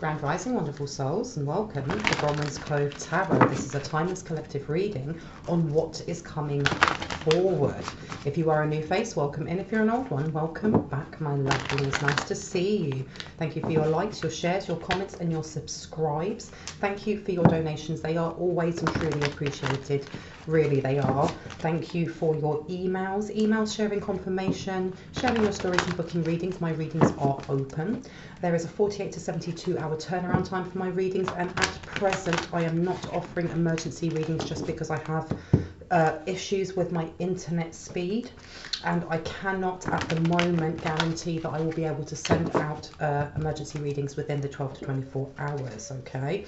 Grand Rising, wonderful souls, and welcome to Bronwen's Cove Tarot. This is a timeless collective reading on what is coming forward. If you are a new face, welcome in. If you're an old one, welcome back, my lovelies. Nice to see you. Thank you for your likes, your shares, your comments, and your subscribes. Thank you for your donations. They are always and truly appreciated. Really, they are. Thank you for your emails sharing confirmation, sharing your stories and booking readings. My readings are open. There is a 48 to 72 hour turnaround time for my readings, and at present I am not offering emergency readings just because I have issues with my internet speed, and I cannot at the moment guarantee that I will be able to send out emergency readings within the 12 to 24 hours. Okay,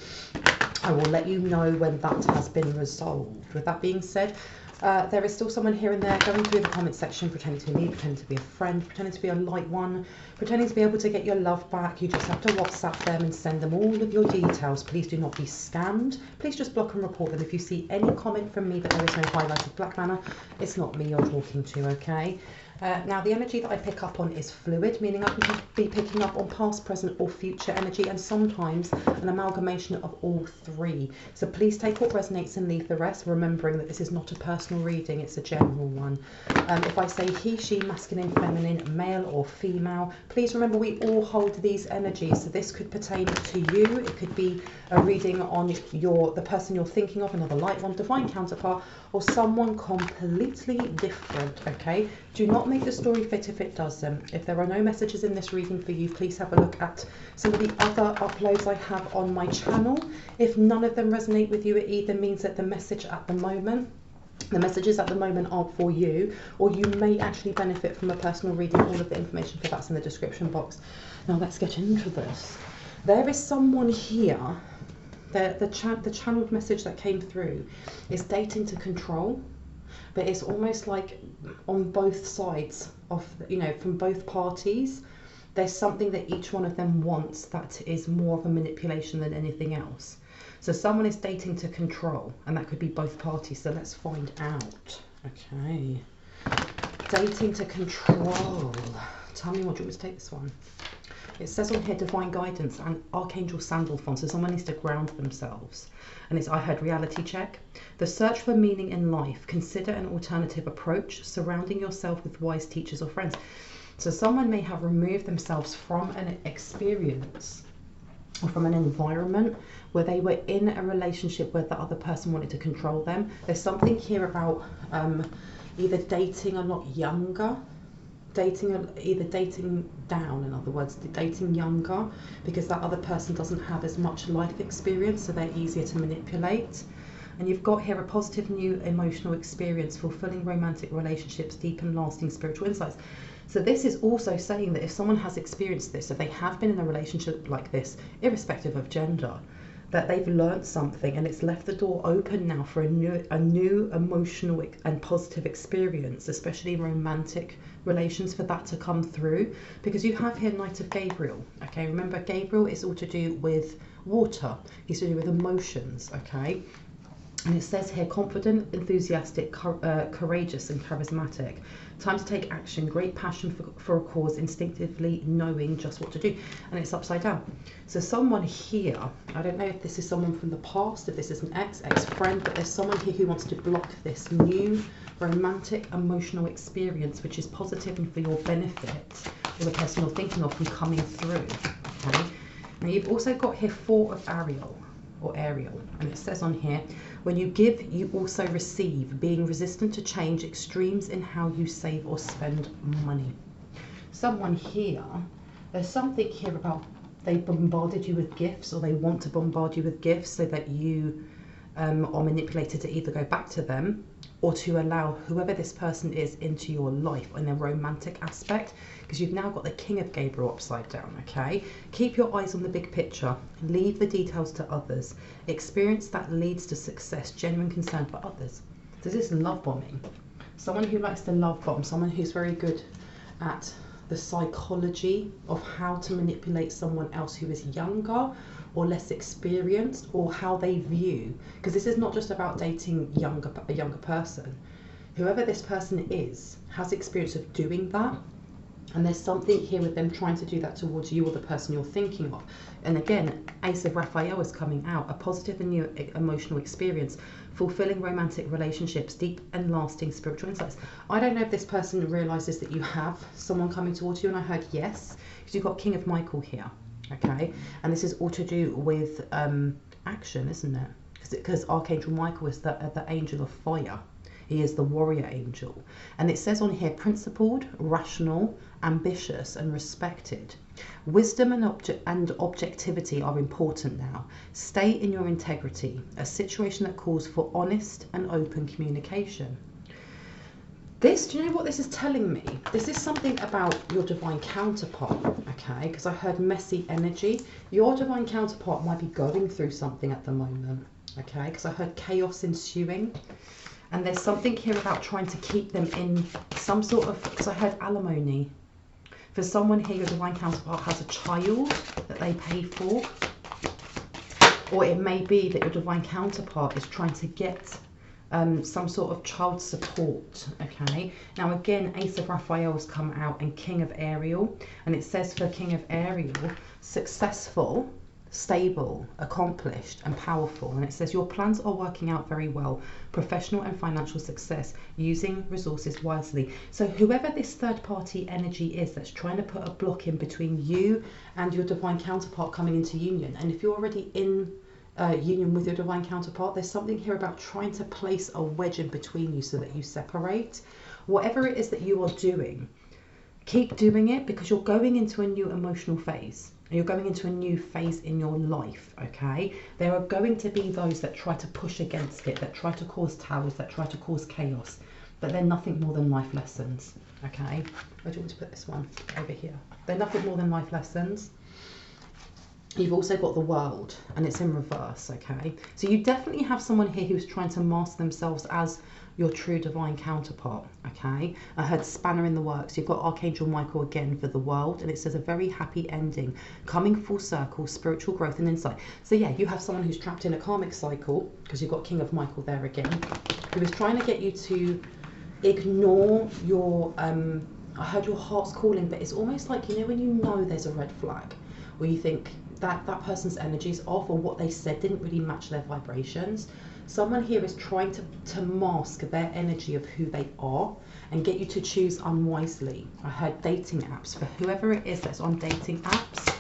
I will let you know when that has been resolved. With that being said, there is still someone here and there going through the comment section, pretending to be me, pretending to be a friend, pretending to be a light one, pretending to be able to get your love back. You just have to WhatsApp them and send them all of your details. Please do not be scammed. Please just block and report them. If you see any comment from me that there is no highlighted black banner, it's not me you're talking to, okay? Now, the energy that I pick up on is fluid, meaning I can be picking up on past, present or future energy, and sometimes an amalgamation of all three. So please take what resonates and leave the rest, remembering that this is not a personal reading, it's a general one. If I say he, she, masculine, feminine, male or female, please remember we all hold these energies. So this could pertain to you. It could be a reading on the person you're thinking of, another light one, divine counterpart, or someone completely different, okay? Do not make the story fit if it doesn't. If there are no messages in this reading for you, please have a look at some of the other uploads I have on my channel. If none of them resonate with you, it either means that the messages at the moment aren't for you, or you may actually benefit from a personal reading. All of the information for that's in the description box. Now let's get into this. There is someone here. The channeled message that came through is dating to control, but it's almost like on both sides of, from both parties, there's something that each one of them wants that is more of a manipulation than anything else. So someone is dating to control, and that could be both parties. So let's find out. Okay. Dating to control. Tell me what, do you want me to take this one? It says on here divine guidance and Archangel Sandalphon, so someone needs to ground themselves. And it's I heard reality check. The search for meaning in life. Consider an alternative approach, surrounding yourself with wise teachers or friends. So someone may have removed themselves from an experience or from an environment where they were in a relationship where the other person wanted to control them. There's something here about either dating a lot younger, either dating down, in other words, dating younger, because that other person doesn't have as much life experience, so they're easier to manipulate. And you've got here a positive new emotional experience, fulfilling romantic relationships, deep and lasting spiritual insights. So this is also saying that if someone has experienced this, if they have been in a relationship like this, irrespective of gender, that they've learned something, and it's left the door open now for a new emotional and positive experience, especially in romantic relations, for that to come through. Because you have here Knight of Gabriel. Okay, remember Gabriel is all to do with water. He's to do with emotions. Okay. And it says here, confident, enthusiastic, courageous and charismatic. Time to take action, great passion for a cause, instinctively knowing just what to do. And it's upside down. So someone here, I don't know if this is someone from the past, if this is an ex-friend, but there's someone here who wants to block this new romantic emotional experience, which is positive and for your benefit, or the person you're thinking of, from coming through. Okay. Now you've also got here 4 of Ariel. And it says on here, when you give, you also receive, being resistant to change, extremes in how you save or spend money. Someone here, there's something here about they bombarded you with gifts, or they want to bombard you with gifts so that you are manipulated to either go back to them or to allow whoever this person is into your life in a romantic aspect, because you've now got the King of Gabriel upside down. Okay, keep your eyes on the big picture, leave the details to others, experience that leads to success, genuine concern for others. So this is love bombing. Someone who likes to love bomb, someone who's very good at the psychology of how to manipulate someone else who is younger or less experienced, or how they view, because this is not just about dating a younger person. Whoever this person is has experience of doing that, And there's something here with them trying to do that towards you or the person you're thinking of. And again, Ace of Raphael is coming out. A positive and new emotional experience, fulfilling romantic relationships, deep and lasting spiritual insights. I don't know if this person realizes that you have someone coming towards you, and I heard yes, because you've got King of Michael here, okay? And this is all to do with action, isn't it? Because Archangel Michael is the angel of fire. He is the warrior angel. And it says on here, principled, rational, ambitious and respected. Wisdom and objectivity are important now. Stay in your integrity, a situation that calls for honest and open communication. This, do you know what this is telling me? This is something about your divine counterpart, okay? Because I heard messy energy. Your divine counterpart might be going through something at the moment, okay? Because I heard chaos ensuing. And there's something here about trying to keep them in some sort of, because I heard alimony. For someone here, your divine counterpart has a child that they pay for. Or it may be that your divine counterpart is trying to get some sort of child support, okay? Now again, Ace of Raphael has come out and King of Ariel. And it says for King of Ariel, successful, stable, accomplished and powerful. And it says your plans are working out very well, professional and financial success, using resources wisely. So whoever this third party energy is that's trying to put a block in between you and your divine counterpart coming into union, and if you're already in union with your divine counterpart, there's something here about trying to place a wedge in between you so that you separate. Whatever it is that you are doing, keep doing it, because you're going into a new emotional phase. You're going into a new phase in your life, okay? There are going to be those that try to push against it, that try to cause towers, that try to cause chaos, but they're nothing more than life lessons, okay? Where do you want to put this one? Over here. They're nothing more than life lessons. You've also got the World, and it's in reverse, okay? So you definitely have someone here who's trying to mask themselves as your true divine counterpart, okay? I heard spanner in the works. You've got Archangel Michael again for the World, and it says a very happy ending, coming full circle, spiritual growth and insight. So yeah, you have someone who's trapped in a karmic cycle, because you've got King of Michael there again, who is trying to get you to ignore your, I heard your heart's calling, but it's almost like, you know, when you know there's a red flag, or you think that person's energy is off, or what they said didn't really match their vibrations. Someone here is trying to mask their energy of who they are and get you to choose unwisely. I heard dating apps. For whoever it is that's on dating apps,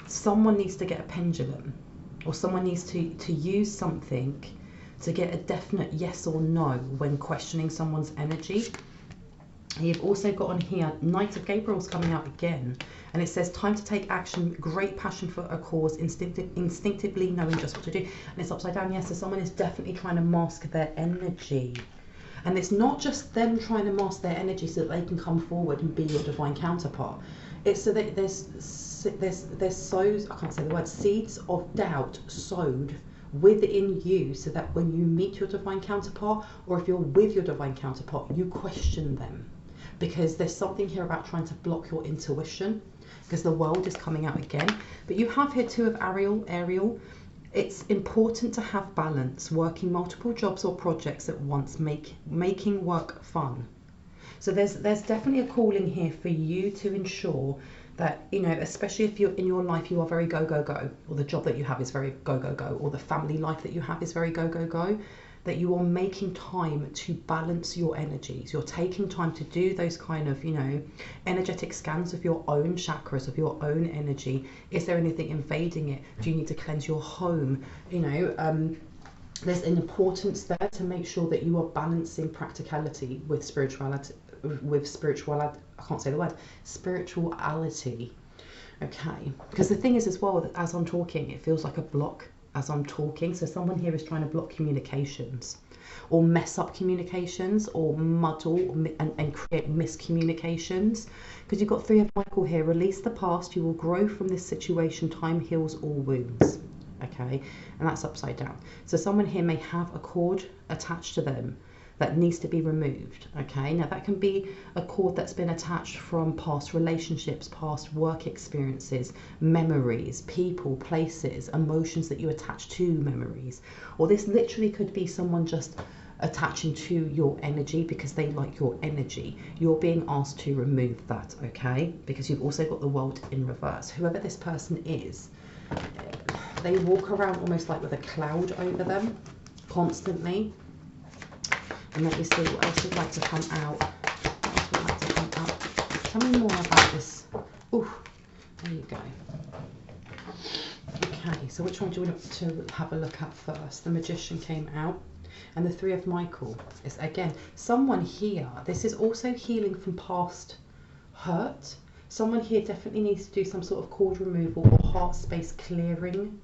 someone needs to get a pendulum, or someone needs to use something to get a definite yes or no when questioning someone's energy. You've also got on here, Knight of Gabriel's coming out again. And it says, time to take action, great passion for a cause, instinctively knowing just what to do. And it's upside down, yes, so someone is definitely trying to mask their energy. And it's not just them trying to mask their energy so that they can come forward and be your divine counterpart. It's so that there's sows, I can't say the word, seeds of doubt sowed within you, so that when you meet your divine counterpart, or if you're with your divine counterpart, you question them. Because there's something here about trying to block your intuition, because the World is coming out again. But you have here Two of Ariel. It's important to have balance, working multiple jobs or projects at once, making work fun. So there's definitely a calling here for you to ensure that, you know, especially if you're in your life, you are very go, go, go, or the job that you have is very go, go, go, or the family life that you have is very go, go, go, that you are making time to balance your energies. You're taking time to do those kind of, you know, energetic scans of your own chakras, of your own energy. Is there anything invading it? Do you need to cleanse your home? You know, there's an importance there to make sure that you are balancing practicality with spirituality, I can't say the word, spirituality. Okay, because the thing is as well, that as I'm talking, it feels like a block as I'm talking. So someone here is trying to block communications, or mess up communications, or muddle and create miscommunications. Because you've got Three of Michael here, release the past, you will grow from this situation, time heals all wounds. Okay, and that's upside down. So someone here may have a cord attached to them that needs to be removed. Okay, now that can be a cord that's been attached from past relationships, past work experiences, memories, people, places, emotions that you attach to memories. Or this literally could be someone just attaching to your energy because they like your energy. You're being asked to remove that, okay? Because you've also got the World in reverse. Whoever this person is, they walk around almost like with a cloud over them constantly. And let me see what else would like to come out. What else would like to come out? Tell me more about this. Ooh, there you go. Okay, so which one do you want to have a look at first? The Magician came out, and the Three of Michael is, again, someone here. This is also healing from past hurt. Someone here definitely needs to do some sort of cord removal or heart space clearing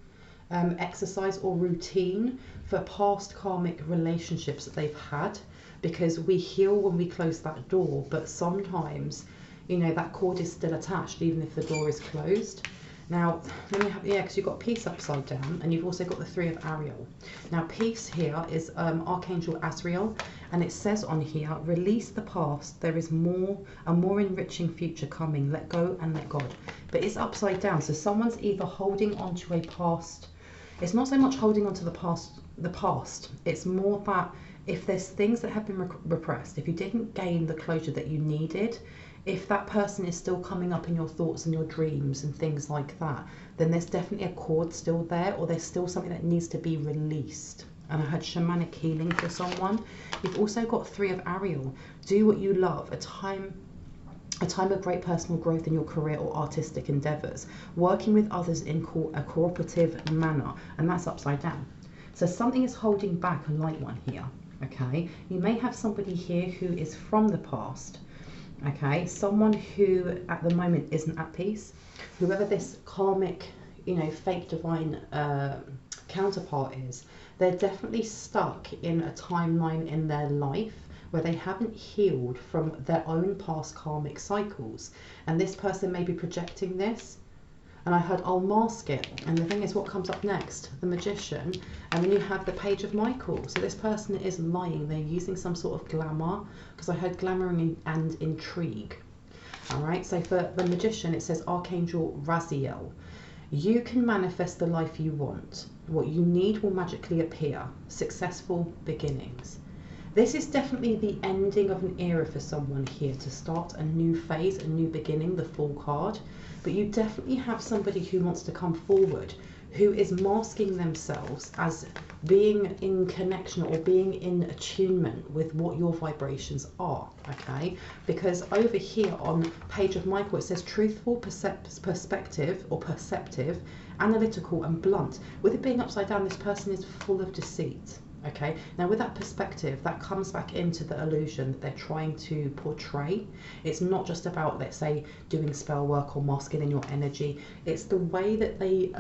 exercise or routine for past karmic relationships that they've had, because we heal when we close that door, but sometimes, you know, that cord is still attached even if the door is closed. Now, let me have, yeah, because you've got Peace upside down, and you've also got the Three of Ariel. Now, Peace here is Archangel Azrael, and it says on here, release the past. There is a more enriching future coming. Let go and let God. But it's upside down, so someone's either holding on to a past. It's not so much holding on to the past. It's more that if there's things that have been repressed, if you didn't gain the closure that you needed, if that person is still coming up in your thoughts and your dreams and things like that, then there's definitely a cord still there, or there's still something that needs to be released. And I had shamanic healing for someone. You've also got Three of Ariel. Do what you love. A time of great personal growth in your career or artistic endeavours. Working with others in a cooperative manner. And that's upside down. So something is holding back a light one here. Okay. You may have somebody here who is from the past. Okay, someone who at the moment isn't at peace. Whoever this karmic, you know, fake divine counterpart is, they're definitely stuck in a timeline in their life where they haven't healed from their own past karmic cycles. And this person may be projecting this. And I heard, I'll mask it. And the thing is, what comes up next? The Magician. And then you have the Page of Michael. So this person is lying. They're using some sort of glamour. Because I heard glamour and intrigue. All right. So for the Magician, it says Archangel Raziel. You can manifest the life you want. What you need will magically appear. Successful beginnings. This is definitely the ending of an era for someone here, to start a new phase, a new beginning, the Fool card. But you definitely have somebody who wants to come forward, who is masking themselves as being in connection or being in attunement with what your vibrations are, okay? Because over here on Page of Michael, it says truthful, perspective or perceptive, analytical and blunt. With it being upside down, this person is full of deceit. Okay, now with that perspective, that comes back into the illusion that they're trying to portray. It's not just about, let's say, doing spell work or masking in your energy. It's the way that they,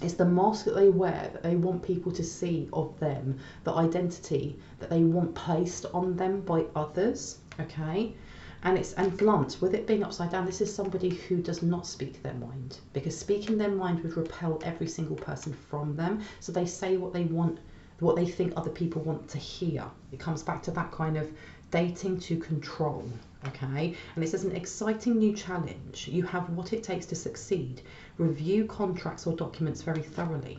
it's the mask that they wear that they want people to see of them, the identity that they want placed on them by others. Okay, and blunt. With it being upside down, this is somebody who does not speak their mind, because speaking their mind would repel every single person from them. So they say what they want, what they think other people want to hear. It comes back to that kind of dating to control, okay? And it says an exciting new challenge. You have what it takes to succeed. Review contracts or documents very thoroughly.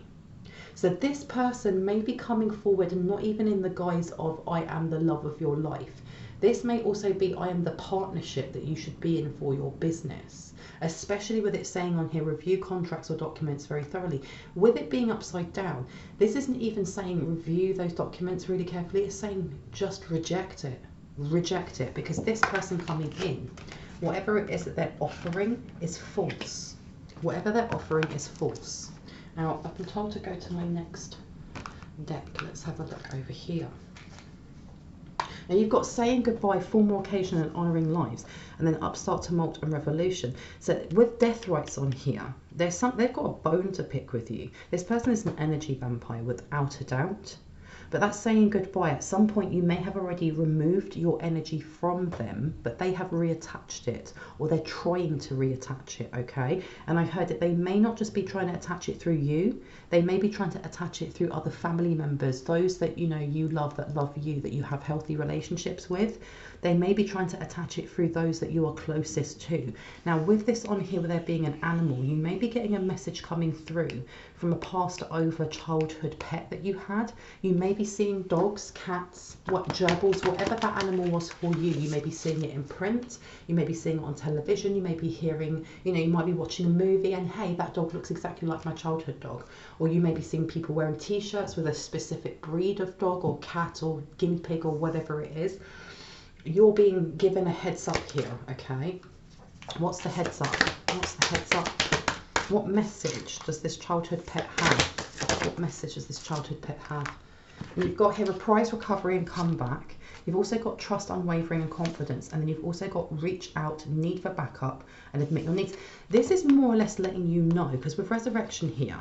So this person may be coming forward and not even in the guise of I am the love of your life. This may also be I am the partnership that you should be in for your business, especially with it saying on here, review contracts or documents very thoroughly. With it being upside down, this isn't even saying review those documents really carefully. It's saying just reject it. Reject it, because this person coming in, whatever it is that they're offering is false. Whatever they're offering is false. Now, I've been told to go to my next deck. Let's have a look over here. Now you've got saying goodbye, formal occasion and honouring lives, and then upstart, tumult and revolution. So with death rights on here, they've got a bone to pick with you. This person is an energy vampire without a doubt. But that's saying goodbye. At some point you may have already removed your energy from them, but they have reattached it, or they're trying to reattach it, okay? And I heard that they may not just be trying to attach it through you, they may be trying to attach it through other family members, those that you know you love, that love you, that you have healthy relationships with. They may be trying to attach it through those that you are closest to. Now with this on here, with there being an animal, you may be getting a message coming through from a passed over childhood pet that you had. You may may be seeing dogs, cats, gerbils, whatever that animal was for you. You may be seeing it in print, you may be seeing it on television, you may be hearing, you know, you might be watching a movie and hey, that dog looks exactly like my childhood dog. Or you may be seeing people wearing t-shirts with a specific breed of dog or cat or guinea pig or whatever it is. You're being given a heads up here, okay? What's the heads up? What's the heads up? What message does this childhood pet have? What message does this childhood pet have? And you've got here reprise, recovery and comeback. You've also got trust, unwavering and confidence. And then you've also got reach out, need for backup and admit your needs. This is more or less letting you know, because with resurrection here,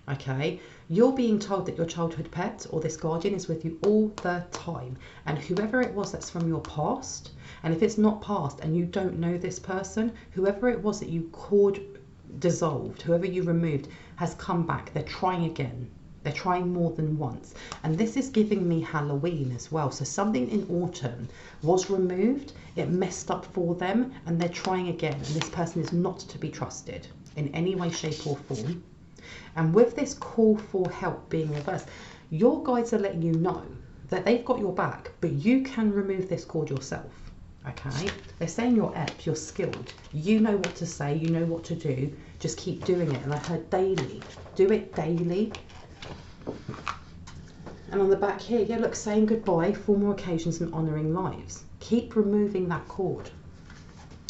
okay, you're being told that your childhood pet or this guardian is with you all the time. And whoever it was that's from your past, and if it's not past and you don't know this person, whoever it was that you called dissolved, whoever you removed has come back. They're trying again. They're trying more than once. And this is giving me Halloween as well. So something in autumn was removed, it messed up for them, and they're trying again. And this person is not to be trusted in any way, shape or form. And with this call for help being reversed, your guides are letting you know that they've got your back, but you can remove this cord yourself. Okay, they're saying you're apt, you're skilled, you know what to say, you know what to do, just keep doing it. And I heard daily, do it daily. And on the back here, yeah, look, saying goodbye, formal occasions and honouring lives. Keep removing that cord,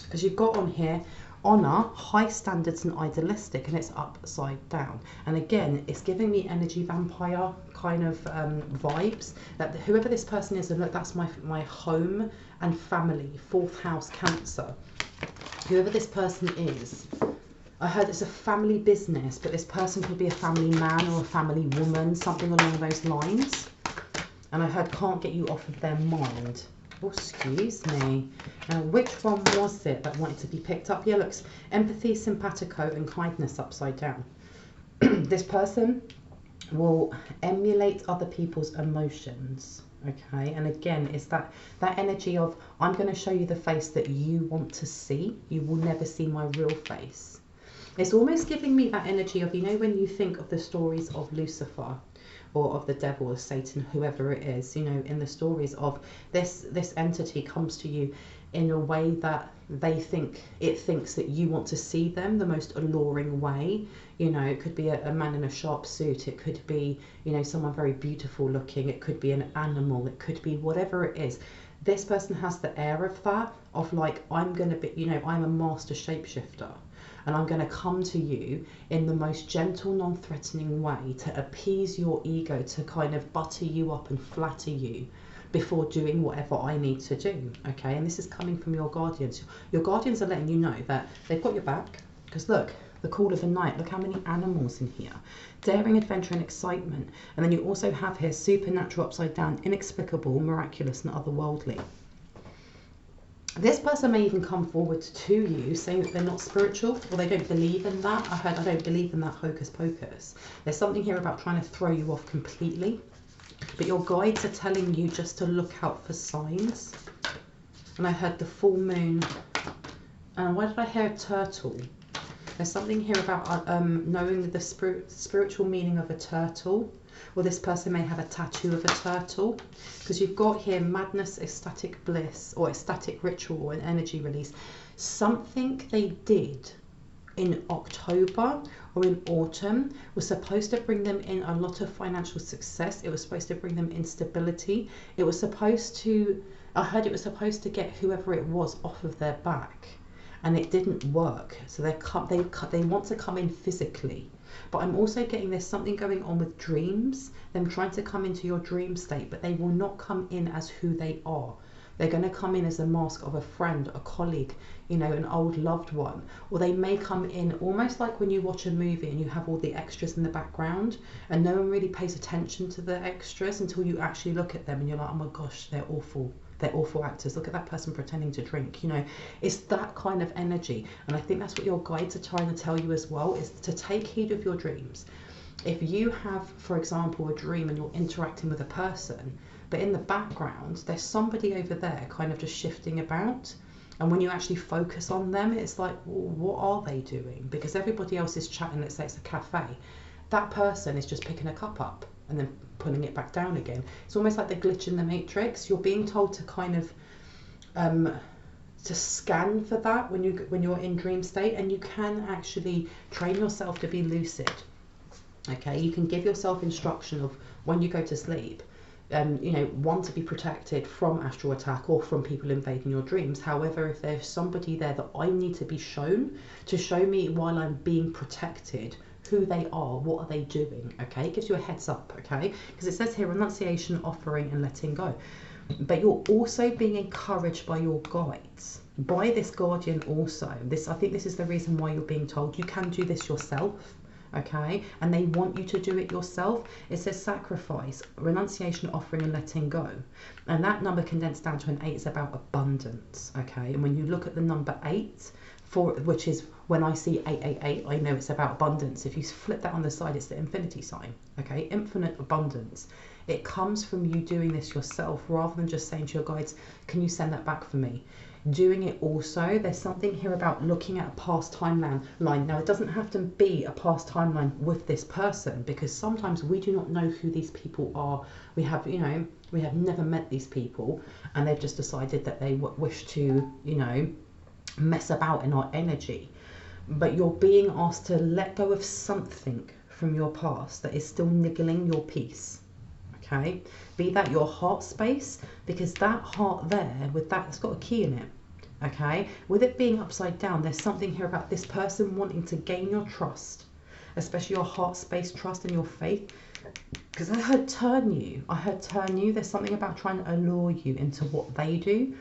because you've got on here honour, high standards and idealistic, and it's upside down. And again, it's giving me energy vampire kind of vibes, that whoever this person is, and look, that's my home and family, 4th house Cancer. Whoever this person is, I heard it's a family business, but this person could be a family man or a family woman, something along those lines. And I heard can't get you off of their mind. Oh, excuse me. Now, which one was it that wanted to be picked up? Yeah, looks empathy, simpatico, and kindness upside down. This person will emulate other people's emotions. Okay, and again, it's that energy of I'm going to show you the face that you want to see. You will never see my real face. It's almost giving me that energy of, you know, when you think of the stories of Lucifer or of the devil or Satan, whoever it is, you know, in the stories of this entity comes to you in a way that it thinks that you want to see them the most alluring way. You know, it could be a man in a sharp suit, it could be, you know, someone very beautiful looking, it could be an animal, it could be whatever it is. This person has the air of that, of like, I'm going to be, you know, I'm a master shapeshifter. And I'm going to come to you in the most gentle, non-threatening way to appease your ego, to kind of butter you up and flatter you before doing whatever I need to do. Okay, and this is coming from your guardians. Your guardians are letting you know that they've got your back. Because look, the call of the night, look how many animals in here. Daring, adventure and excitement. And then you also have here supernatural, upside down, inexplicable, miraculous and otherworldly. This person may even come forward to you saying that they're not spiritual or they don't believe in that. I heard I don't believe in that hocus pocus. There's something here about trying to throw you off completely. But your guides are telling you just to look out for signs. And I heard the full moon. And why did I hear a turtle? There's something here about knowing the spiritual meaning of a turtle. Or this person may have a tattoo of a turtle, because you've got here madness, ecstatic bliss, or ecstatic ritual and energy release. Something they did in October or in autumn was supposed to bring them in a lot of financial success. It was supposed to bring them instability. It was supposed to, I heard it was supposed to get whoever it was off of their back, and it didn't work. So they want to come in physically. But I'm also getting there's something going on with dreams, them trying to come into your dream state, but they will not come in as who they are. They're going to come in as a mask of a friend, a colleague, you know, an old loved one. Or they may come in almost like when you watch a movie and you have all the extras in the background and no one really pays attention to the extras until you actually look at them and you're like, oh my gosh, they're awful. They're awful actors. Look at that person pretending to drink. You know, it's that kind of energy. And I think that's what your guides are trying to tell you as well, is to take heed of your dreams. If you have, for example, a dream and you're interacting with a person, but in the background, there's somebody over there kind of just shifting about. And when you actually focus on them, it's like, well, what are they doing? Because everybody else is chatting, let's say it's a cafe. That person is just picking a cup up. and then pulling it back down again. It's almost like the glitch in the matrix. You're being told to kind of to scan for that when you're in dream state, and you can actually train yourself to be lucid. Okay, you can give yourself instruction of when you go to sleep, you know, one, to be protected from astral attack or from people invading your dreams. However, if there's somebody there that I need to be shown, to show me while I'm being protected who they are, what are they doing, okay? It gives you a heads up, okay? Because it says here, renunciation, offering, and letting go. But you're also being encouraged by your guides, by this guardian also. I think this is the reason why you're being told you can do this yourself, okay? And they want you to do it yourself. It says sacrifice, renunciation, offering, and letting go. And that number condensed down to an 8 is about abundance, okay? And when you look at the number 8, which is when I see 888, I know it's about abundance. If you flip that on the side, it's the infinity sign, okay? Infinite abundance. It comes from you doing this yourself rather than just saying to your guides, can you send that back for me? Doing it also, there's something here about looking at a past timeline. Now, it doesn't have to be a past timeline with this person, because sometimes we do not know who these people are. We have, you know, we have never met these people, and they've just decided that they wish to, you know, mess about in our energy. But you're being asked to let go of something from your past that is still niggling your peace. Okay, be that your heart space, because that heart there with that, it's got a key in it. Okay, with it being upside down, there's something here about this person wanting to gain your trust, especially your heart space trust and your faith. Because I heard turn you. There's something about trying to allure you into what they do.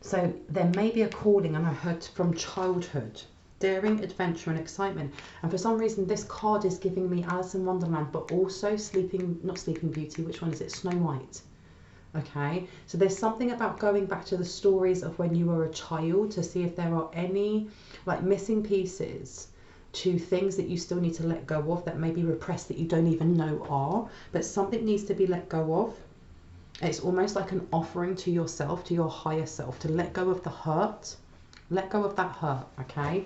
So there may be a calling, and I heard from childhood, daring, adventure, and excitement. And for some reason, this card is giving me Alice in Wonderland, but also not Sleeping Beauty. Which one is it? Snow White. Okay, so there's something about going back to the stories of when you were a child to see if there are any like missing pieces to things that you still need to let go of, that may be repressed, that you don't even know are, but something needs to be let go of. It's almost like an offering to yourself, to your higher self, to let go of the hurt. Let go of that hurt, okay?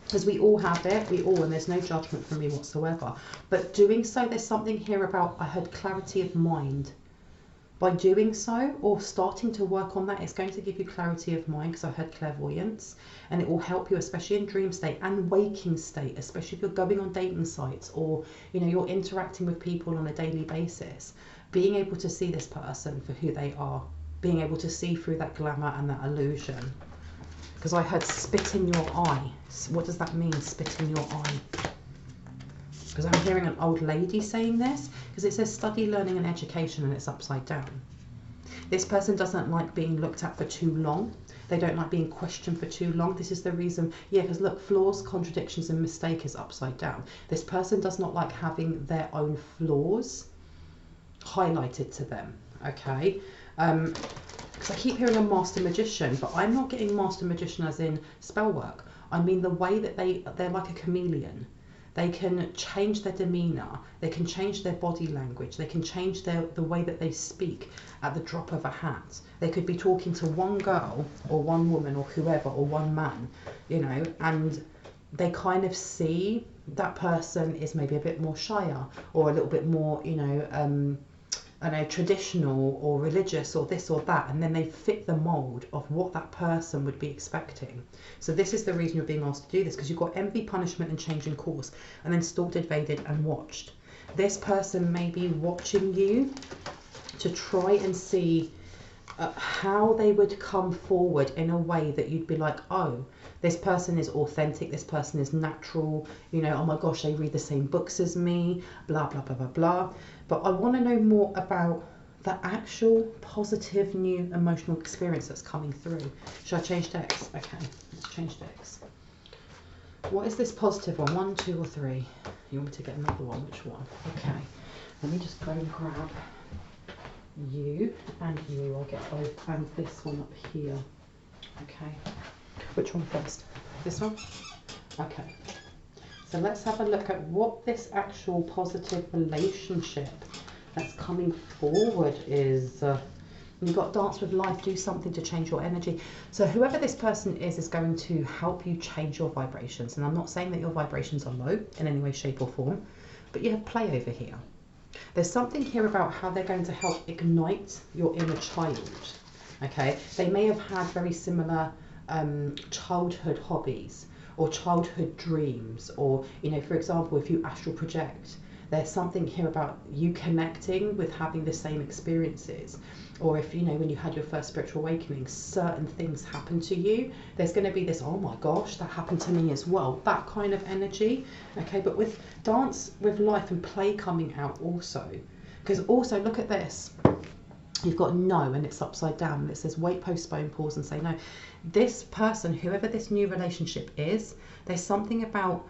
Because we all have it, and there's no judgment from me whatsoever. But doing so, there's something here about, I heard clarity of mind. By doing so, or starting to work on that, it's going to give you clarity of mind, because I heard clairvoyance, and it will help you, especially in dream state and waking state, especially if you're going on dating sites, or, you know, you're interacting with people on a daily basis. Being able to see this person for who they are, being able to see through that glamour and that illusion. Because I heard spit in your eye. What does that mean, spit in your eye? Because I'm hearing an old lady saying this, because it says study, learning, and education, and it's upside down. This person doesn't like being looked at for too long. They don't like being questioned for too long. This is the reason, yeah, because look, flaws, contradictions, and mistake is upside down. This person does not like having their own flaws highlighted to them, okay? Because I keep hearing a master magician, but I'm not getting master magician as in spell work. I mean the way that they're like a chameleon. They can change their demeanor, they can change their body language, they can change the way that they speak at the drop of a hat. They could be talking to one girl or one woman or whoever, or one man, you know, and they kind of see that person is maybe a bit more shyer, or a little bit more, you know, I know, traditional or religious or this or that, and then they fit the mold of what that person would be expecting. So this is the reason you're being asked to do this, because you've got envy, punishment, and changing course, and then stalked, invaded, and watched. This person may be watching you to try and see how they would come forward in a way that you'd be like, oh, this person is authentic, this person is natural, you know, oh my gosh, they read the same books as me, blah, blah, blah, blah, blah. But I want to know more about the actual positive new emotional experience that's coming through. Should I change decks? Okay, let's change decks. What is this positive one? 1, 2, or 3? You want me to get another one? Which one? Okay, let me just go and grab you and you. I'll get both, and this one up here. Okay, which one first? This one? Okay. So let's have a look at what this actual positive relationship that's coming forward is. You've got dance with life, do something to change your energy. So whoever this person is going to help you change your vibrations. And I'm not saying that your vibrations are low in any way, shape or form, but you have play over here. There's something here about how they're going to help ignite your inner child. Okay, they may have had very similar childhood hobbies or childhood dreams, or, you know, for example, if you astral project, there's something here about you connecting with having the same experiences. Or if, you know, when you had your first spiritual awakening, certain things happen to you, there's going to be this, oh my gosh, that happened to me as well, that kind of energy. Okay, but with dance with life and play coming out also, because also look at this, you've got no, and it's upside down, and it says wait, postpone, pause, and say no. This person, whoever this new relationship is, there's something about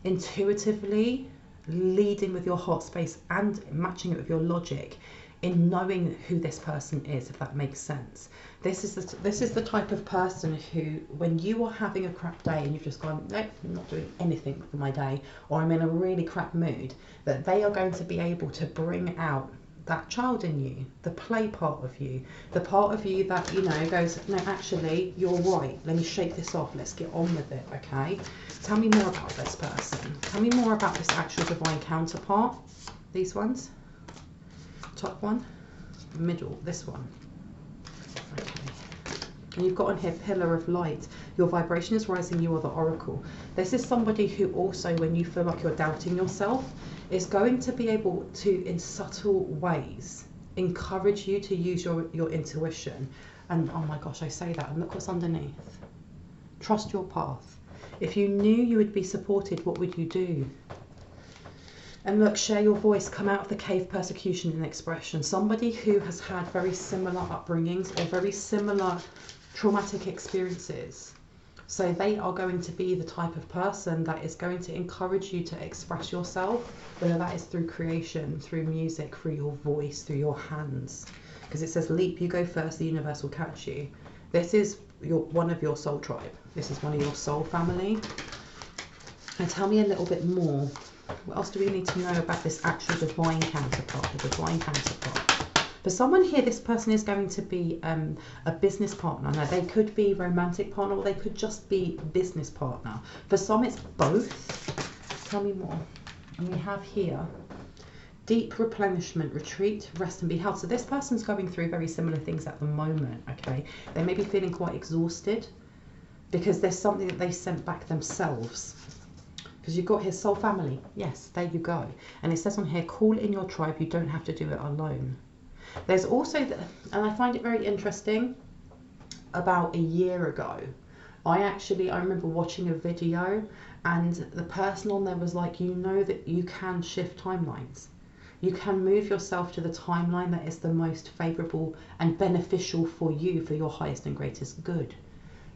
intuitively leading with your heart space and matching it with your logic in knowing who this person is, if that makes sense. This is the type of person who, when you are having a crap day and you've just gone, nope, I'm not doing anything for my day, or I'm in a really crap mood, that they are going to be able to bring out that child in you, the play part of you, the part of you that, you know, goes, no, actually, you're right, let me shake this off, let's get on with it, okay? Tell me more about this person. Tell me more about this actual divine counterpart. These ones. Top one, middle, this one. Okay. And you've got on here pillar of light. Your vibration is rising, you are the oracle. This is somebody who also, when you feel like you're doubting yourself, is going to be able to, in subtle ways, encourage you to use your intuition. And oh my gosh, I say that, and look what's underneath. Trust your path. If you knew you would be supported, what would you do? And look, share your voice, come out of the cave, persecution and expression. Somebody who has had very similar upbringings or very similar traumatic experiences. So they are going to be the type of person that is going to encourage you to express yourself, whether that is through creation, through music, through your voice, through your hands. Because it says, leap, you go first, the universe will catch you. This is one of your soul tribe. This is one of your soul family. And tell me a little bit more. What else do we need to know about this actual divine counterpart, the divine counterpart? For someone here, this person is going to be a business partner. Now, they could be romantic partner, or they could just be business partner. For some, it's both. Tell me more. And we have here, deep replenishment, retreat, rest and be held. So this person's going through very similar things at the moment, okay? They may be feeling quite exhausted because there's something that they sent back themselves. Because you've got here soul family. Yes, there you go. And it says on here, call in your tribe. You don't have to do it alone. There's also, and I find it very interesting, about a year ago, I remember watching a video, and the person on there was like, you know that you can shift timelines. You can move yourself to the timeline that is the most favourable and beneficial for you, for your highest and greatest good.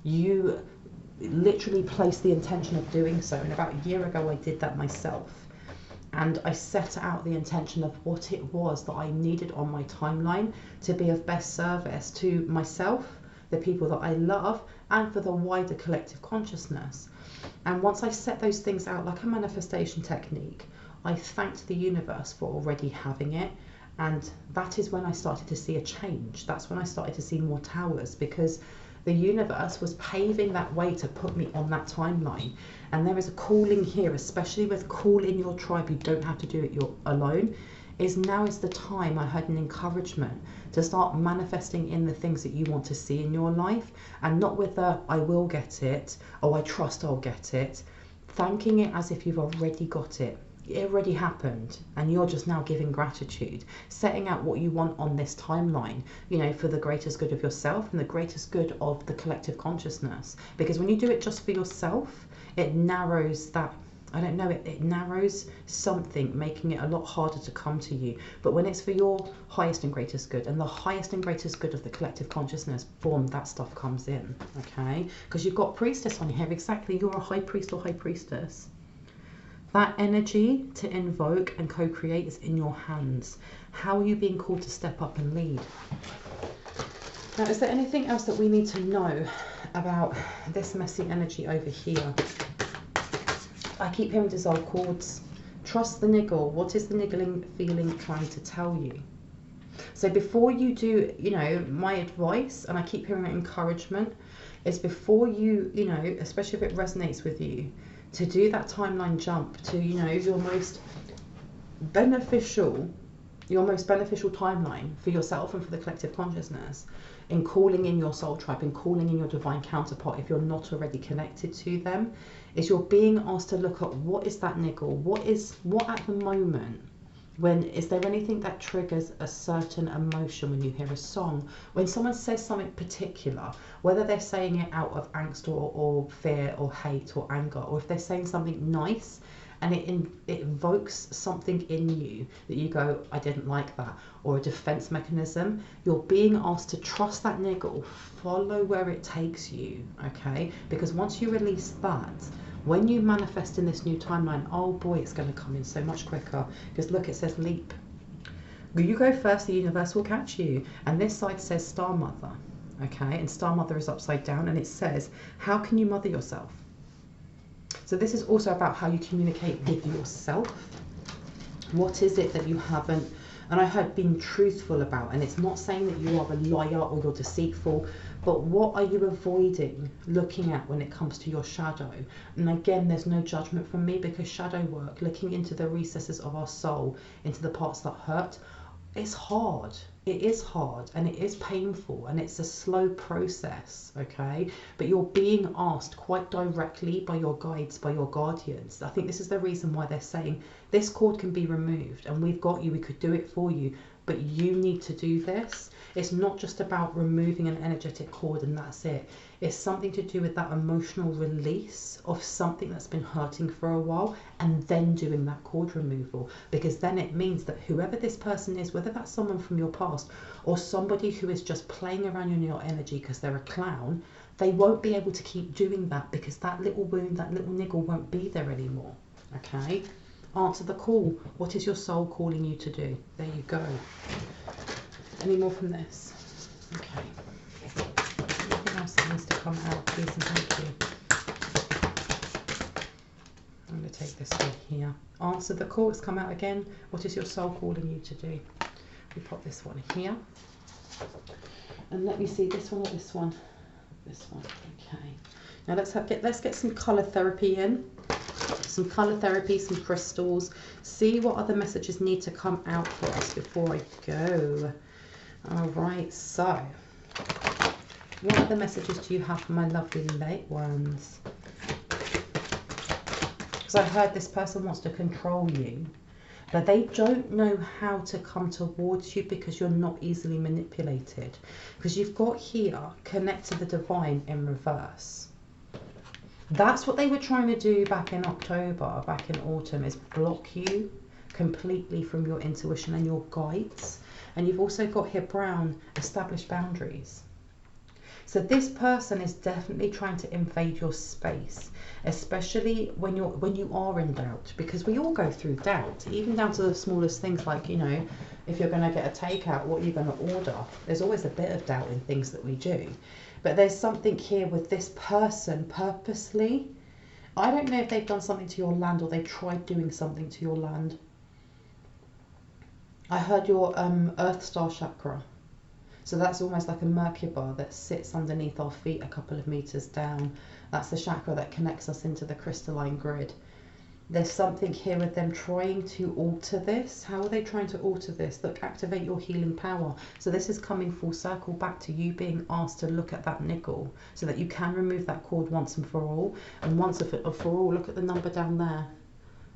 You literally placed the intention of doing so, and about a year ago I did that myself, and I set out the intention of what it was that I needed on my timeline to be of best service to myself, the people that I love, and for the wider collective consciousness. And once I set those things out like a manifestation technique, I thanked the universe for already having it. And that is when I started to see a change. That's when I started to see more towers, because the universe was paving that way to put me on that timeline. And there is a calling here, especially with call in your tribe. You don't have to do it alone. Now is the time. I heard an encouragement to start manifesting in the things that you want to see in your life, and not with the I will get it, oh I trust I'll get it. Thanking it as if you've already got it. It already happened, and you're just now giving gratitude, setting out what you want on this timeline, you know, for the greatest good of yourself and the greatest good of the collective consciousness. Because when you do it just for yourself, it narrows that, I don't know, it narrows something, making it a lot harder to come to you. But when it's for your highest and greatest good, and the highest and greatest good of the collective consciousness, boom, that stuff comes in, okay? Because you've got priestess on here, exactly, you're a high priest or high priestess. That energy to invoke and co-create is in your hands. How are you being called to step up and lead? Now, is there anything else that we need to know about this messy energy over here? I keep hearing dissolve cords. Trust the niggle. What is the niggling feeling trying to tell you? So before you do, you know, my advice, and I keep hearing encouragement, is before you, you know, especially if it resonates with you, to do that timeline jump to, you know, your most, beneficial, your most beneficial timeline for yourself and for the collective consciousness in calling in your soul tribe, in calling in your divine counterpart, if you're not already connected to them, is you're being asked to look at what is that niggle, what at the moment, when is there anything that triggers a certain emotion when you hear a song, when someone says something particular, whether they're saying it out of angst or fear or hate or anger, or if they're saying something nice and it evokes something in you that you go, I didn't like that, or a defense mechanism, you're being asked to trust that niggle, follow where it takes you, okay? Because once you release that, when you manifest in this new timeline, oh boy, it's going to come in so much quicker. Because look, it says leap. You go first, the universe will catch you. And this side says Star Mother, okay? And Star Mother is upside down, and it says, how can you mother yourself? So this is also about how you communicate with yourself. What is it that you haven't, and I heard being truthful about, and it's not saying that you are a liar or you're deceitful, but what are you avoiding looking at when it comes to your shadow? And again, there's no judgment from me, because shadow work, looking into the recesses of our soul, into the parts that hurt, it's hard. It is hard and it is painful and it's a slow process, okay? But you're being asked quite directly by your guides, by your guardians. I think this is the reason why they're saying this cord can be removed and we've got you, we could do it for you, but you need to do this. It's not just about removing an energetic cord and that's it. It's something to do with that emotional release of something that's been hurting for a while, and then doing that cord removal, because then it means that whoever this person is, whether that's someone from your past or somebody who is just playing around in your energy because they're a clown, they won't be able to keep doing that, because that little wound, that little niggle won't be there anymore, okay? Answer the call. What is your soul calling you to do? There you go. Any more from this? Okay. Anything else that needs to come out, please and thank you. I'm going to take this one here. Answer the call. It's come out again. What is your soul calling you to do? We pop this one here. And let me see, this one or this one? This one. Okay. Now let's get some colour therapy in. Some colour therapy, some crystals. See what other messages need to come out for us before I go. All right, so what other messages do you have for my lovely late ones? Because I heard this person wants to control you, but they don't know how to come towards you because you're not easily manipulated. Because you've got here, connect to the divine in reverse. That's what they were trying to do back in October, back in autumn, is block you completely from your intuition and your guides. And you've also got here brown, established boundaries. So this person is definitely trying to invade your space, especially when you are in doubt, because we all go through doubt, even down to the smallest things like, you know, if you're going to get a takeout, what are you going to order? There's always a bit of doubt in things that we do. But there's something here with this person purposely. I don't know if they've done something to your land or they've tried doing something to your land. I heard your Earth Star chakra. So that's almost like a Merkaba that sits underneath our feet a couple of meters down. That's the chakra that connects us into the crystalline grid. There's something here with them trying to alter this. How are they trying to alter this? Look, activate your healing power. So this is coming full circle back to you being asked to look at that niggle so that you can remove that cord once and for all. And once and for all, look at the number down there.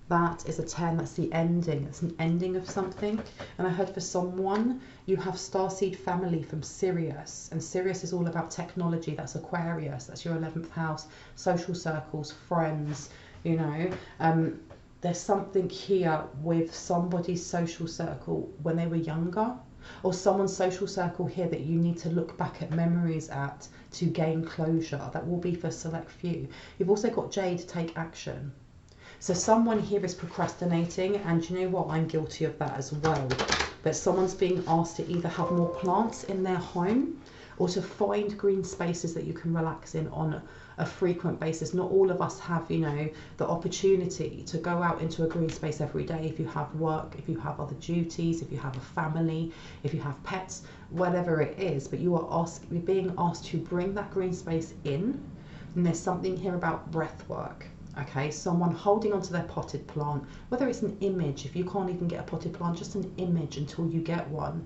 That is a 10, that's the ending. It's an ending of something. And I heard for someone, you have starseed family from Sirius. And Sirius is all about technology. That's Aquarius. That's your 11th house. Social circles, friends, you know. There's something here with somebody's social circle when they were younger. Or someone's social circle here that you need to look back at memories at to gain closure. That will be for a select few. You've also got Jade to take action. So someone here is procrastinating, and you know what, I'm guilty of that as well. But someone's being asked to either have more plants in their home or to find green spaces that you can relax in on a frequent basis. Not all of us have, you know, the opportunity to go out into a green space every day if you have work, if you have other duties, if you have a family, if you have pets, whatever it is. But you're being asked to bring that green space in. And there's something here about breath work. Okay, someone holding onto their potted plant, whether it's an image, if you can't even get a potted plant, just an image until you get one,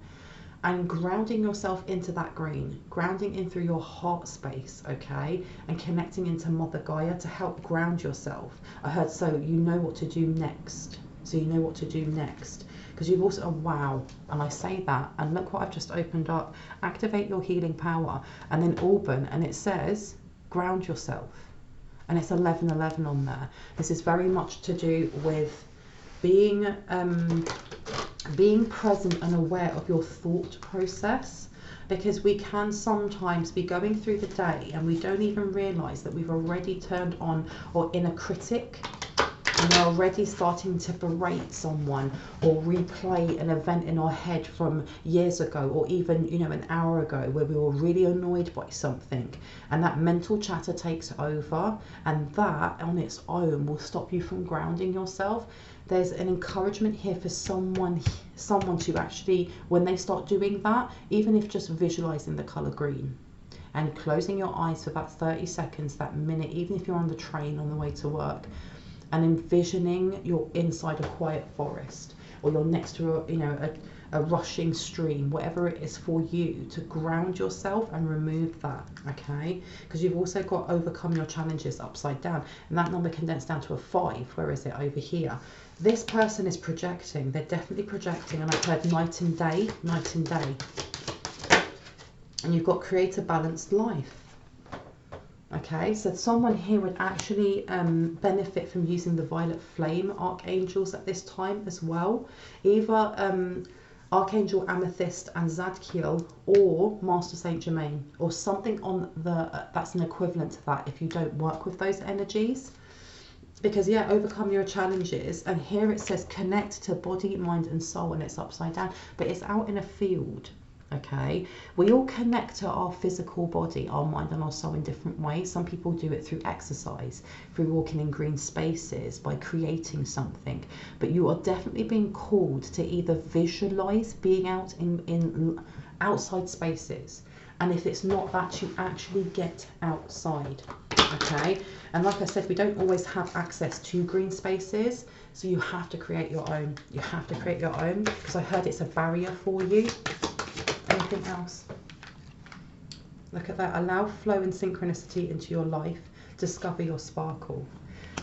and grounding yourself into that green, grounding in through your heart space, okay, and connecting into Mother Gaia to help ground yourself. I heard, so you know what to do next. So you know what to do next. Because you've also, oh wow, and I say that, and look what I've just opened up. Activate your healing power, and then Auburn, and it says, ground yourself. And it's 1111 on there. This is very much to do with being present and aware of your thought process, because we can sometimes be going through the day and we don't even realize that we've already turned on or inner critic, and we're already starting to berate someone or replay an event in our head from years ago, or even, you know, an hour ago, where we were really annoyed by something, and that mental chatter takes over, and that on its own will stop you from grounding yourself. There's an encouragement here for someone to actually, when they start doing that, even if just visualizing the color green and closing your eyes for that 30 seconds, that minute, even if you're on the train on the way to work, and envisioning you're inside a quiet forest, or you're next to a rushing stream, whatever it is for you, to ground yourself and remove that, okay? Because you've also got overcome your challenges upside down, and that number condensed down to a 5. Where is it? Over here. This person is projecting. They're definitely projecting, and I've heard night and day, night and day. And you've got create a balanced life. Okay, so someone here would actually benefit from using the violet flame archangels at this time as well. Either Archangel Amethyst and Zadkiel, or Master Saint Germain, or something on the that's an equivalent to that if you don't work with those energies. Because yeah, overcome your challenges, and here it says connect to body, mind and soul, and it's upside down, but it's out in a field. Okay, we all connect to our physical body, our mind and our soul in different ways. Some people do it through exercise, through walking in green spaces, by creating something, but you are definitely being called to either visualize being out in outside spaces, and if it's not that, you actually get outside. Okay, and like I said, we don't always have access to green spaces, so you have to create your own. You have to create your own, because I heard it's a barrier for you. Anything else? Look at that. Allow flow and synchronicity into your life. Discover your sparkle.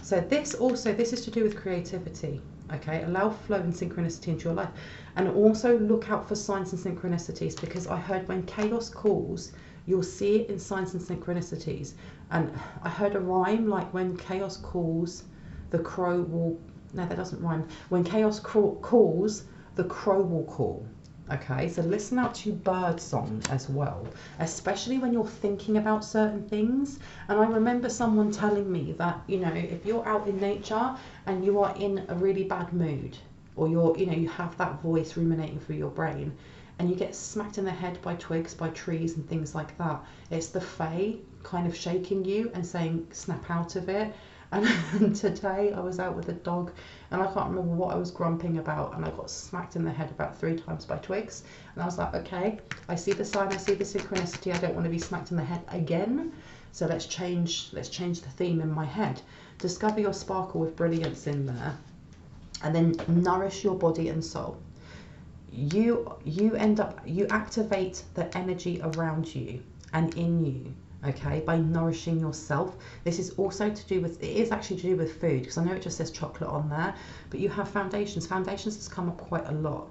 So this is to do with creativity. Okay, allow flow and synchronicity into your life, and also look out for signs and synchronicities, because I heard when chaos calls, you'll see it in signs and synchronicities. And I heard a rhyme like, when chaos calls, the crow will, no, that doesn't rhyme. When chaos calls, the crow will call. Okay, so listen out to bird song as well, especially when you're thinking about certain things. And I remember someone telling me that, you know, if you're out in nature and you are in a really bad mood, or you're, you know, you have that voice ruminating through your brain, and you get smacked in the head by twigs, by trees and things like that, it's the Fae kind of shaking you and saying, snap out of it. And today I was out with a dog, and I can't remember what I was grumping about, and I got smacked in the head about 3 times by twigs. And I was like, okay, I see the sign, I see the synchronicity, I don't want to be smacked in the head again. So let's change the theme in my head. Discover your sparkle with brilliance in there, and then nourish your body and soul. You activate the energy around you and in you, okay, by nourishing yourself. This is also to do with, it is actually to do with food, because I know it just says chocolate on there, but you have foundations. Foundations has come up quite a lot.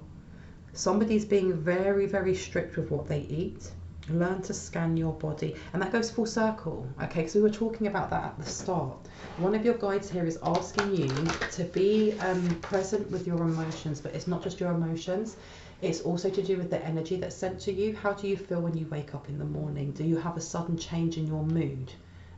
Somebody's being very, very strict with what they eat. Learn to scan your body, and that goes full circle, okay, because we were talking about that at the start. One of your guides here is asking you to be present with your emotions, but it's not just your emotions. It's also to do with the energy that's sent to you. How do you feel when you wake up in the morning? Do you have a sudden change in your mood?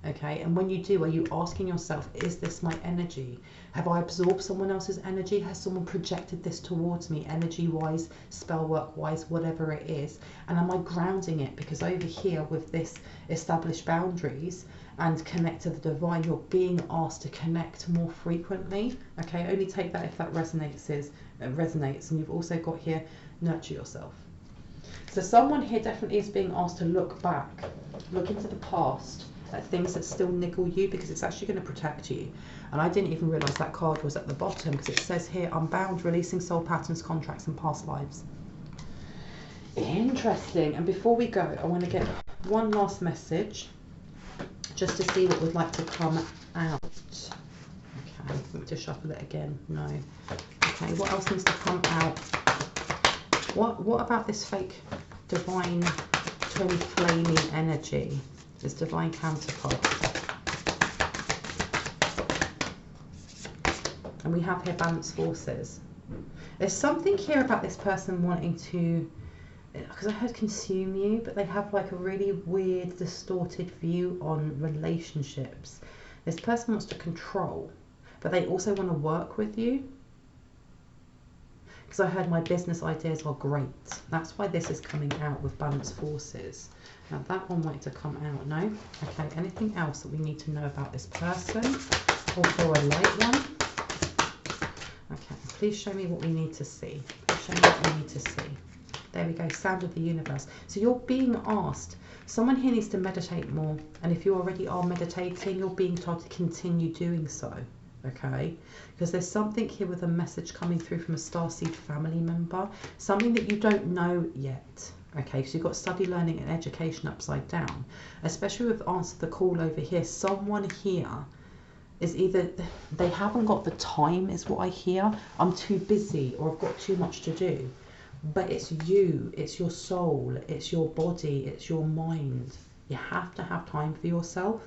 Okay, and when you do, are you asking yourself, is this my energy? Have I absorbed someone else's energy? Has someone projected this towards me, energy-wise, spell work-wise, whatever it is? And am I grounding it? Because over here with this established boundaries and connect to the divine, you're being asked to connect more frequently. Okay, only take that if that resonates. And you've also got here, nurture yourself. So someone here definitely is being asked to look back, look into the past, at things that still niggle you, because it's actually going to protect you. And I didn't even realise that card was at the bottom, because it says here, unbound, releasing soul patterns, contracts and past lives. Interesting. And before we go, I want to get one last message just to see what would like to come out. Okay, let me just shuffle it again. No. Okay, what else needs to come out? What about this fake divine twin flaming energy? This divine counterpart. And we have here balanced forces. There's something here about this person wanting to, because I heard consume you, but they have like a really weird, distorted view on relationships. This person wants to control, but they also want to work with you. Because I heard my business ideas are great. That's why this is coming out with balanced forces. Now that one wanted to come out, no? Okay, anything else that we need to know about this person? Or for a light one? Okay, please show me what we need to see. Please show me what we need to see. There we go, sound of the universe. So you're being asked, someone here needs to meditate more. And if you already are meditating, you're being told to continue doing so. Okay, because there's something here with a message coming through from a starseed family member, something that you don't know yet. Okay, so you've got study, learning and education upside down, especially with answer the call over here. Someone here is either they haven't got the time, is what I hear. I'm too busy, or I've got too much to do. But it's you, it's your soul, it's your body, it's your mind. You have to have time for yourself.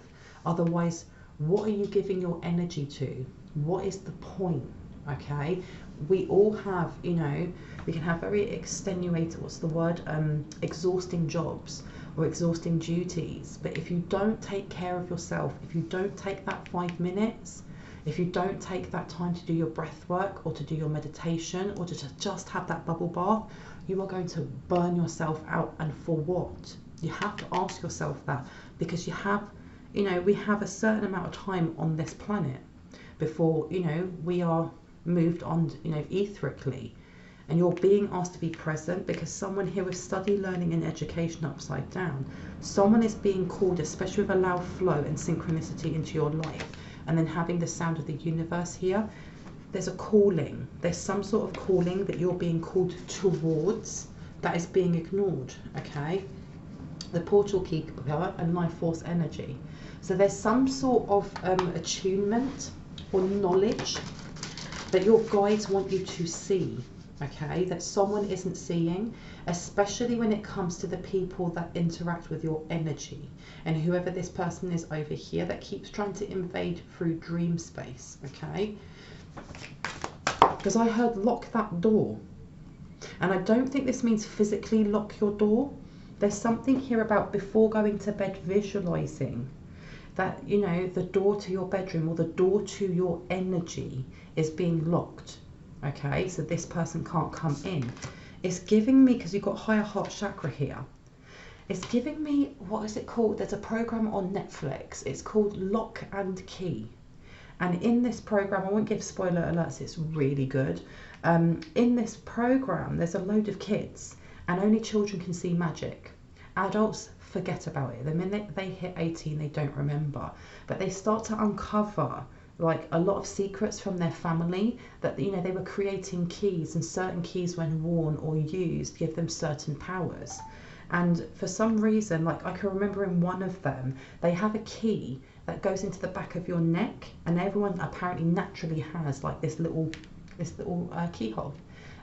Otherwise, what are you giving your energy to? What is the point? Okay, we all have, you know, we can have very extenuated, what's the word, exhausting jobs or exhausting duties. But if you don't take care of yourself, if you don't take that 5 minutes, if you don't take that time to do your breath work or to do your meditation or to just have that bubble bath, you are going to burn yourself out. And for what? You have to ask yourself that, because you have, you know, we have a certain amount of time on this planet before, you know, we are moved on, you know, etherically. And you're being asked to be present, because someone here with study, learning and education upside down, someone is being called, especially with a loud flow and synchronicity into your life, and then having the sound of the universe here. There's a calling, there's some sort of calling that you're being called towards that is being ignored. Okay, the portal keeper and life force energy. So there's some sort of attunement or knowledge that your guides want you to see, okay, that someone isn't seeing, especially when it comes to the people that interact with your energy. And whoever this person is over here that keeps trying to invade through dream space, okay? Because I heard lock that door. And I don't think this means physically lock your door. There's something here about before going to bed visualizing that, you know, the door to your bedroom or the door to your energy is being locked. Okay, so this person can't come in. It's giving me, because you've got higher heart chakra here, it's giving me, what is it called? There's a program on Netflix. It's called Lock and Key. And in this program, I won't give spoiler alerts, it's really good. In this program, there's a load of kids, and only children can see magic. Adults forget about it. The minute they hit 18, they don't remember. But they start to uncover like a lot of secrets from their family, that, you know, they were creating keys, and certain keys when worn or used give them certain powers. And for some reason, like I can remember in one of them, they have a key that goes into the back of your neck, and everyone apparently naturally has like this little keyhole.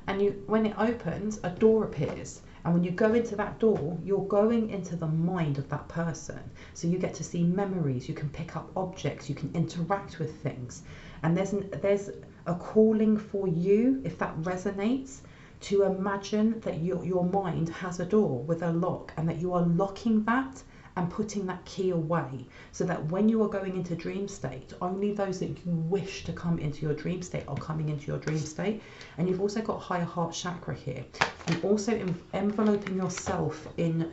And when it opens, a door appears. And when you go into that door, you're going into the mind of that person. So you get to see memories, you can pick up objects, you can interact with things. And there's a calling for you, if that resonates, to imagine that your mind has a door with a lock, and that you are locking that and putting that key away, so that when you are going into dream state, only those that you wish to come into your dream state are coming into your dream state. And you've also got higher heart chakra here, and also enveloping yourself in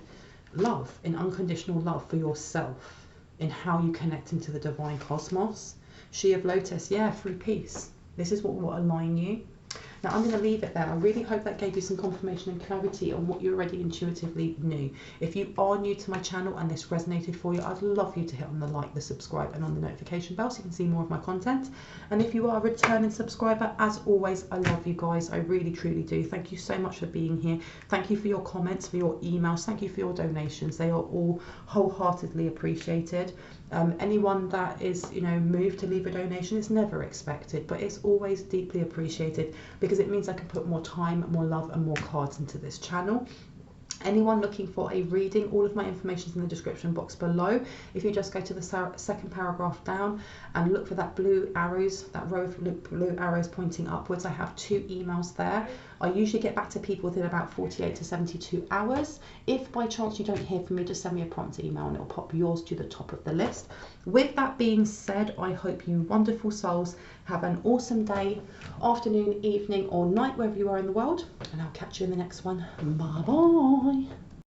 love, in unconditional love for yourself, in how you connect into the divine cosmos. She of Lotus, yeah, through peace. This is what will align you. Now I'm going to leave it there. I really hope that gave you some confirmation and clarity on what you already intuitively knew. If you are new to my channel and this resonated for you, I'd love you to hit on the like, the subscribe and on the notification bell so you can see more of my content. And if you are a returning subscriber, as always, I love you guys. I really truly do. Thank you so much for being here. Thank you for your comments, for your emails. Thank you for your donations. They are all wholeheartedly appreciated. Anyone that is, moved to leave a donation is never expected, but it's always deeply appreciated because it means I can put more time, more love and more cards into this channel. Anyone looking for a reading, all of my information is in the description box below. If you just go to the second paragraph down and look for that blue arrows, that row of blue arrows pointing upwards, I have 2 emails there. I usually get back to people within about 48 to 72 hours. If by chance you don't hear from me, just send me a prompt email and it'll pop yours to the top of the list. With that being said, I hope you wonderful souls have an awesome day, afternoon, evening or night, wherever you are in the world, and I'll catch you in the next one. Bye bye.